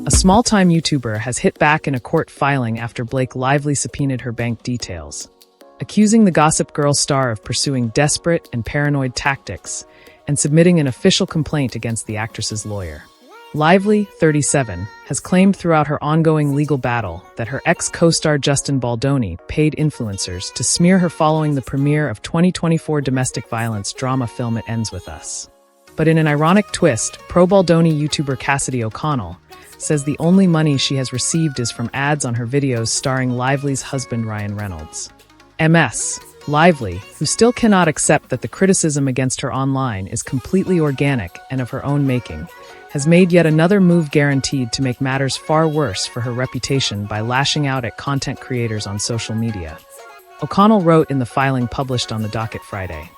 A small-time YouTuber has hit back in a court filing after Blake Lively subpoenaed her bank details, accusing the Gossip Girl star of pursuing desperate and paranoid tactics and submitting an official complaint against the actress's lawyer. Lively, 37, has claimed throughout her ongoing legal battle that her ex-co-star Justin Baldoni paid influencers to smear her following the premiere of 2024 domestic violence drama film It Ends With Us. But in an ironic twist, pro-Baldoni YouTuber Kassidy O'Connell says the only money she has received is from ads on her videos starring Lively's husband Ryan Reynolds. MS. Lively, who still cannot accept that the criticism against her online is completely organic and of her own making, has made yet another move guaranteed to make matters far worse for her reputation by lashing out at content creators on social media. O'Connell wrote in the filing published on the docket Friday.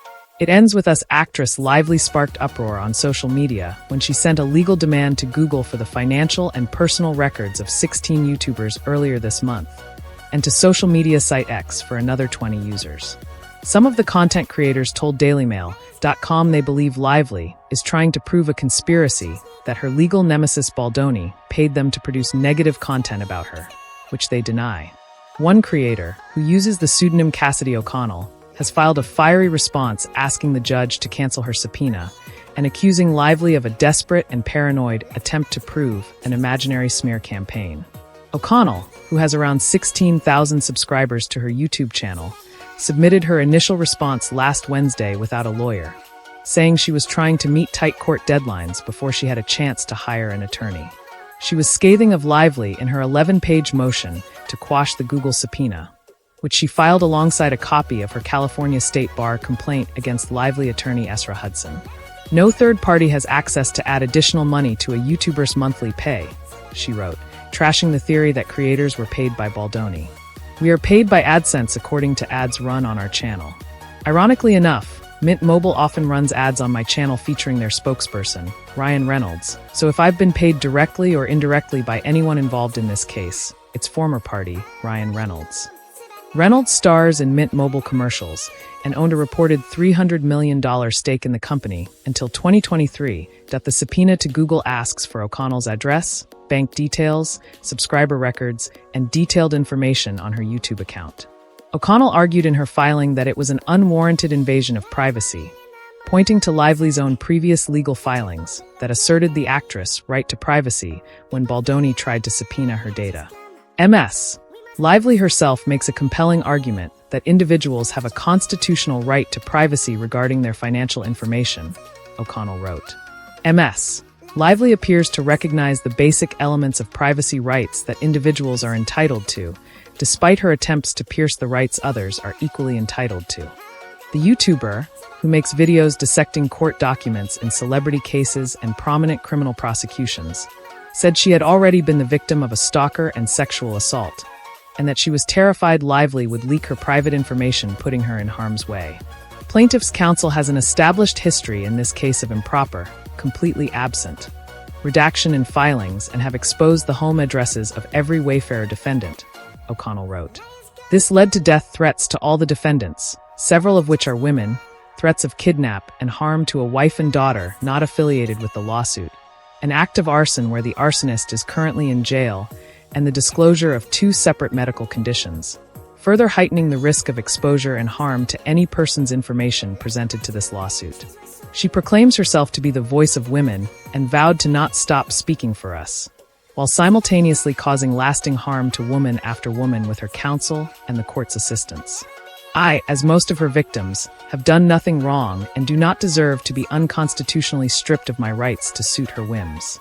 It Ends With Us actress Lively sparked uproar on social media when she sent a legal demand to Google for the financial and personal records of 16 YouTubers earlier this month, and to social media site X for another 20 users. Some of the content creators told DailyMail.com they believe Lively is trying to prove a conspiracy that her legal nemesis Baldoni paid them to produce negative content about her, which they deny. One creator, who uses the pseudonym Kassidy O'Connell, has filed a fiery response asking the judge to cancel her subpoena and accusing Lively of a desperate and paranoid attempt to prove an imaginary smear campaign. O'Connell, who has around 16,000 subscribers to her YouTube channel, submitted her initial response last Wednesday without a lawyer, saying she was trying to meet tight court deadlines before she had a chance to hire an attorney. She was scathing of Lively in her 11-page motion to quash the Google subpoena, which she filed alongside a copy of her California State Bar complaint against Lively attorney Ezra Hudson. No third party has access to add additional money to a YouTuber's monthly pay, she wrote, trashing the theory that creators were paid by Baldoni. We are paid by AdSense according to ads run on our channel. Ironically enough, Mint Mobile often runs ads on my channel featuring their spokesperson, Ryan Reynolds, so if I've been paid directly or indirectly by anyone involved in this case, it's former party, Ryan Reynolds. Reynolds stars in Mint Mobile commercials and owned a reported $300 million stake in the company until 2023. The subpoena to Google asks for O'Connell's address, bank details, subscriber records, and detailed information on her YouTube account. O'Connell argued in her filing that it was an unwarranted invasion of privacy, pointing to Lively's own previous legal filings that asserted the actress' right to privacy when Baldoni tried to subpoena her data. MS. Lively herself makes a compelling argument that individuals have a constitutional right to privacy regarding their financial information, O'Connell wrote. MS. Lively appears to recognize the basic elements of privacy rights that individuals are entitled to, despite her attempts to pierce the rights others are equally entitled to. The YouTuber, who makes videos dissecting court documents in celebrity cases and prominent criminal prosecutions, said she had already been the victim of a stalker and sexual assault, and that she was terrified Lively would leak her private information, putting her in harm's way. Plaintiff's counsel has an established history in this case of improper, completely absent, redaction in filings and have exposed the home addresses of every Wayfarer defendant, O'Connell wrote. This led to death threats to all the defendants, several of which are women, threats of kidnap and harm to a wife and daughter not affiliated with the lawsuit, an act of arson where the arsonist is currently in jail, and the disclosure of 2 separate medical conditions, further heightening the risk of exposure and harm to any person's information presented to this lawsuit. She proclaims herself to be the voice of women and vowed to not stop speaking for us, while simultaneously causing lasting harm to woman after woman with her counsel and the court's assistance. I, as most of her victims, have done nothing wrong and do not deserve to be unconstitutionally stripped of my rights to suit her whims.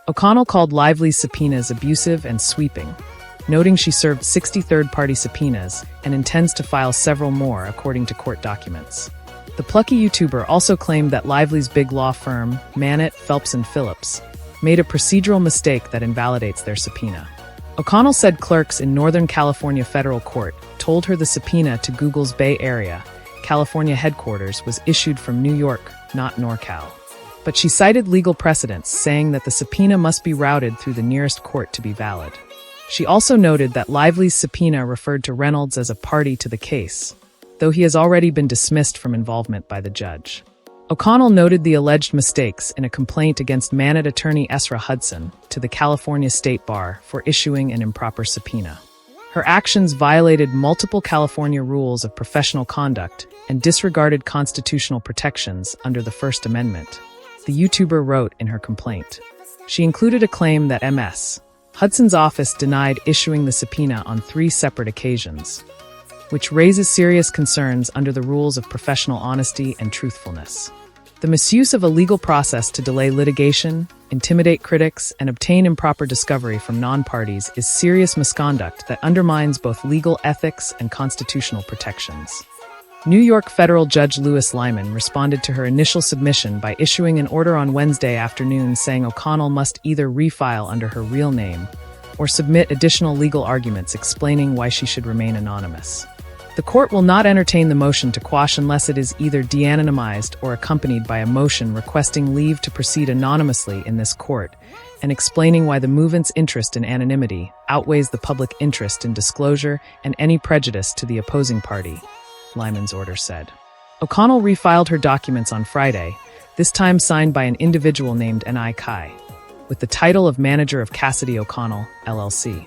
O'Connell called Lively's subpoenas abusive and sweeping, noting she served 60 third-party subpoenas and intends to file several more according to court documents. The plucky YouTuber also claimed that Lively's big law firm, Mannett, Phelps & Phillips, made a procedural mistake that invalidates their subpoena. O'Connell said clerks in Northern California federal court told her the subpoena to Google's Bay Area, California headquarters was issued from New York, not NorCal. But she cited legal precedents, saying that the subpoena must be routed through the nearest court to be valid. She also noted that Lively's subpoena referred to Reynolds as a party to the case, though he has already been dismissed from involvement by the judge. O'Connell noted the alleged mistakes in a complaint against Manat attorney Ezra Hudson to the California State Bar for issuing an improper subpoena. Her actions violated multiple California rules of professional conduct and disregarded constitutional protections under the First Amendment, the YouTuber wrote in her complaint. She included a claim that Ms. Hudson's office denied issuing the subpoena on 3 separate occasions, which raises serious concerns under the rules of professional honesty and truthfulness. The misuse of a legal process to delay litigation, intimidate critics, and obtain improper discovery from non-parties is serious misconduct that undermines both legal ethics and constitutional protections. New York federal Judge Louis Lyman responded to her initial submission by issuing an order on Wednesday afternoon saying O'Connell must either refile under her real name or submit additional legal arguments explaining why she should remain anonymous. The court will not entertain the motion to quash unless it is either de-anonymized or accompanied by a motion requesting leave to proceed anonymously in this court and explaining why the movement's interest in anonymity outweighs the public interest in disclosure and any prejudice to the opposing party, Lyman's order said. O'Connell refiled her documents on Friday, this time signed by an individual named N.I. Kai, with the title of manager of Kassidy O'Connell, LLC.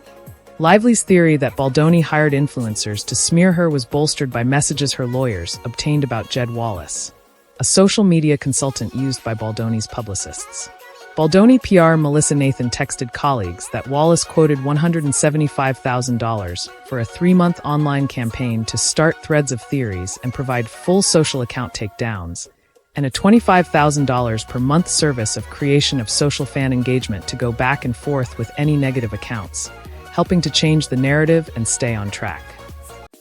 Lively's theory that Baldoni hired influencers to smear her was bolstered by messages her lawyers obtained about Jed Wallace, a social media consultant used by Baldoni's publicists. Baldoni PR Melissa Nathan texted colleagues that Wallace quoted $175,000 for a 3-month online campaign to start threads of theories and provide full social account takedowns, and a $25,000 per month service of creation of social fan engagement to go back and forth with any negative accounts, helping to change the narrative and stay on track.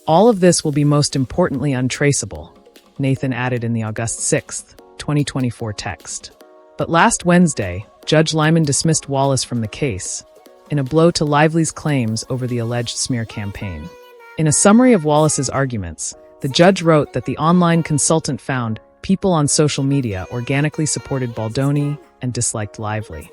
All of this will be most importantly untraceable, Nathan added in the August 6, 2024 text. But last Wednesday, Judge Lyman dismissed Wallace from the case, in a blow to Lively's claims over the alleged smear campaign. In a summary of Wallace's arguments, the judge wrote that the online consultant found people on social media organically supported Baldoni and disliked Lively.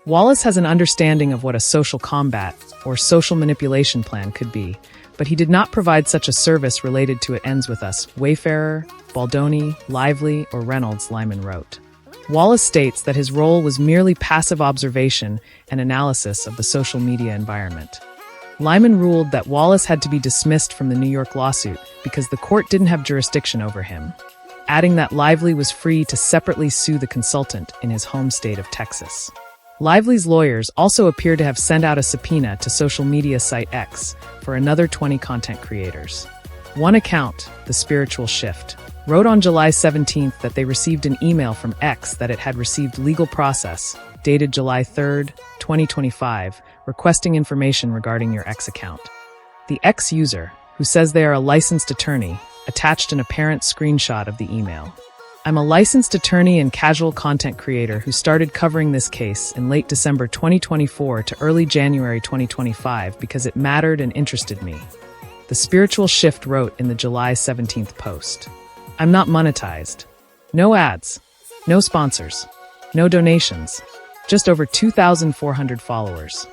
Wallace has an understanding of what a social combat or social manipulation plan could be, but he did not provide such a service related to It Ends With Us, Wayfarer, Baldoni, Lively, or Reynolds, Lyman wrote. Wallace states that his role was merely passive observation and analysis of the social media environment. Lyman ruled that Wallace had to be dismissed from the New York lawsuit because the court didn't have jurisdiction over him, adding that Lively was free to separately sue the consultant in his home state of Texas. Lively's lawyers also appear to have sent out a subpoena to social media site X for another 20 content creators. One account, The Spiritual Shift, wrote on July 17th that they received an email from X that it had received legal process, dated July 3rd, 2025, requesting information regarding your X account. The X user, who says they are a licensed attorney, attached an apparent screenshot of the email. I'm a licensed attorney and casual content creator who started covering this case in late December 2024 to early January 2025 because it mattered and interested me, The Spiritual Shift wrote in the July 17th post. I'm not monetized. No ads. No sponsors. No donations. Just over 2,400 followers.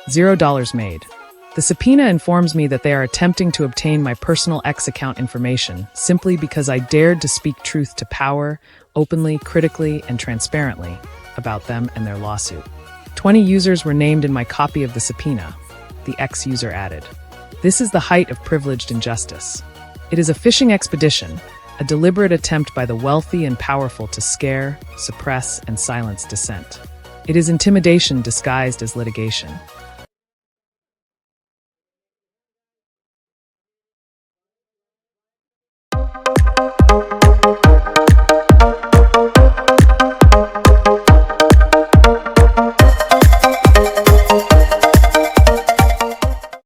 $0 made. The subpoena informs me that they are attempting to obtain my personal X account information simply because I dared to speak truth to power, openly, critically, and transparently about them and their lawsuit. 20 users were named in my copy of the subpoena, the X user added. This is the height of privileged injustice. It is a fishing expedition, a deliberate attempt by the wealthy and powerful to scare, suppress, and silence dissent. It is intimidation disguised as litigation.